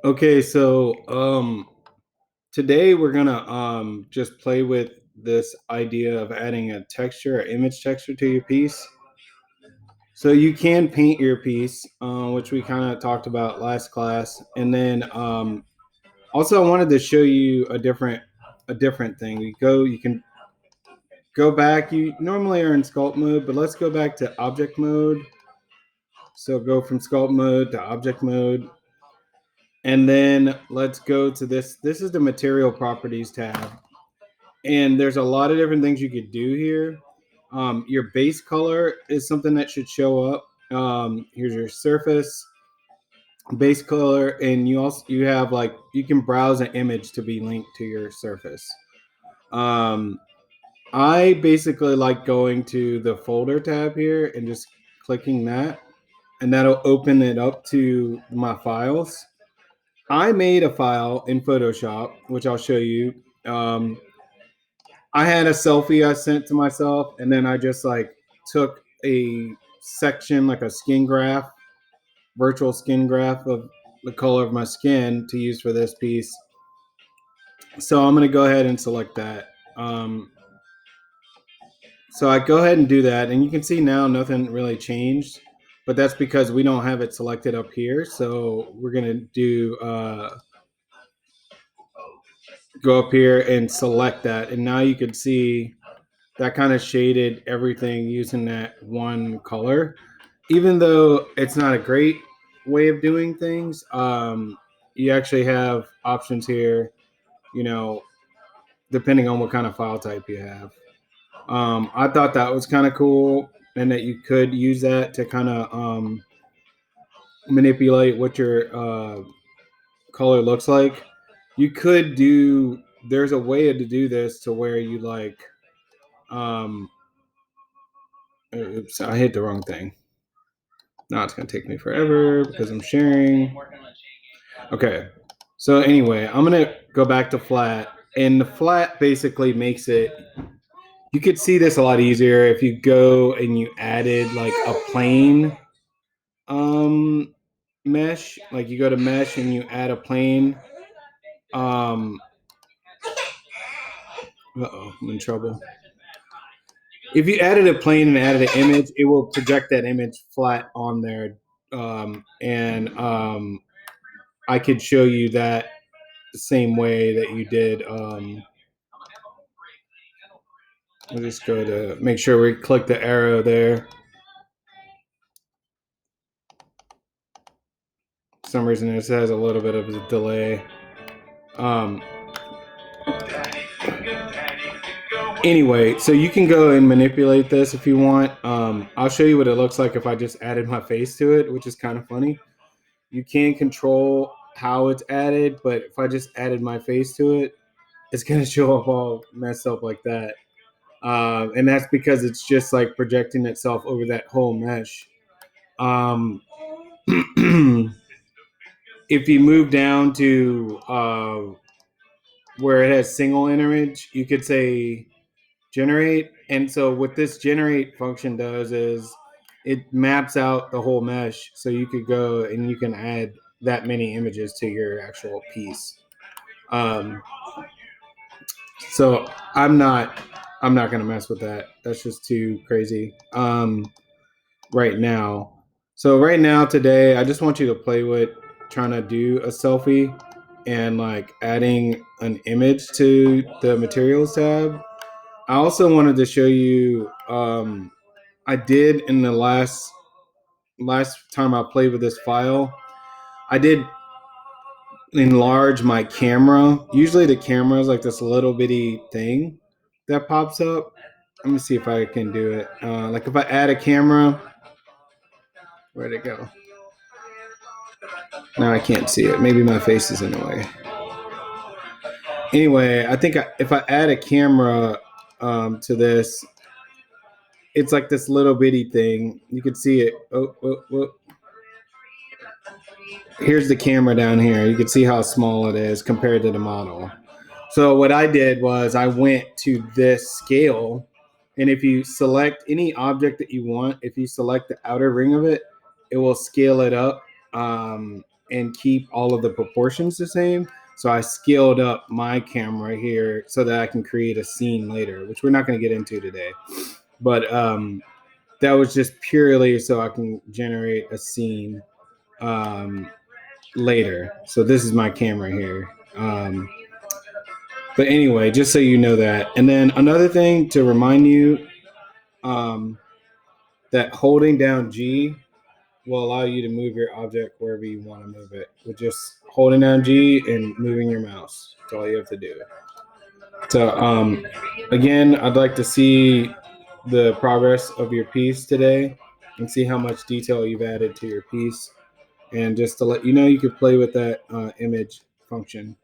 Okay, so today we're gonna just play with this idea of adding a texture, or image texture to your piece. So you can paint your piece, which we kind of talked about last class, and then also I wanted to show you a different thing. You can go back. You normally are in sculpt mode, but let's go back to object mode. So go from sculpt mode to object mode. And then let's go to this. This is the material properties tab. And there's a lot of different things you could do here. Your base color is something that should show up. Here's your surface base color, and you have like you can browse an image to be linked to your surface. Um, I basically like going to the folder tab here and just clicking that, and that'll open it up to my files. I made a file in Photoshop, which I'll show you. I had a selfie I sent to myself, and then I just like took a section, like a skin graph, virtual skin graph of the color of my skin to use for this piece. So I'm going to go ahead and select that. So I go ahead and do that, and you can see now nothing really changed, but that's because we don't have it selected up here. So we're going to do go up here and select that, and now you can see that kind of shaded everything using that one color. Even though it's not a great way of doing things, you actually have options here, you know, depending on what kind of file type you have. I thought that was kind of cool, and that you could use that to kind of manipulate what your color looks like. You could do, there's a way to do this to where you like, um, oops, I hit the wrong thing. Now it's going to take me forever because I'm sharing. Okay. So anyway, I'm going to go back to flat, and the flat basically makes it, you could see this a lot easier if you go and you added like a plane um mesh, like you go to mesh and you add a plane. um I'm in trouble. If you added a plane and added an image, it will project that image flat on there. And I could show you that the same way that you did. We'll just go to make sure we click the arrow there. For some reason, this has a little bit of a delay. Um, anyway, so you can go and manipulate this if you want. I'll show you what it looks like if I just added my face to it, which is kind of funny. You can control how it's added, but if I just added my face to it, it's going to show up all messed up like that. And that's because it's just like projecting itself over that whole mesh. Um, if you move down to where it has single image, you could say generate. And so what this generate function does is it maps out the whole mesh. So you could go and you can add that many images to your actual piece. Um, so I'm not going to mess with that. That's just too crazy right now. So right now today, I just want you to play with trying to do a selfie and like adding an image to the materials tab. I also wanted to show you. I did in the last time I played with this file. I did enlarge my camera. Usually the camera is like this little bitty thing that pops up. Let me see if I can do it. Like if I add a camera, where'd it go? Now I can't see it. Maybe my face is in the way. Anyway, I think if I add a camera to this, it's like this little bitty thing. You can see it. Oh. Here's the camera down here. You can see how small it is compared to the model. So what I did was I went to this scale, and if you select any object that you want, if you select the outer ring of it, it will scale it up, and keep all of the proportions the same. So I scaled up my camera here so that I can create a scene later, which we're not going to get into today. But that was just purely so I can generate a scene later. So this is my camera here. But anyway, just so you know that. And then another thing to remind you that holding down G will allow you to move your object wherever you want to move it with just holding down G and moving your mouse. That's all you have to do. So again, I'd like to see the progress of your piece today and see how much detail you've added to your piece. And just to let you know, you could play with that image function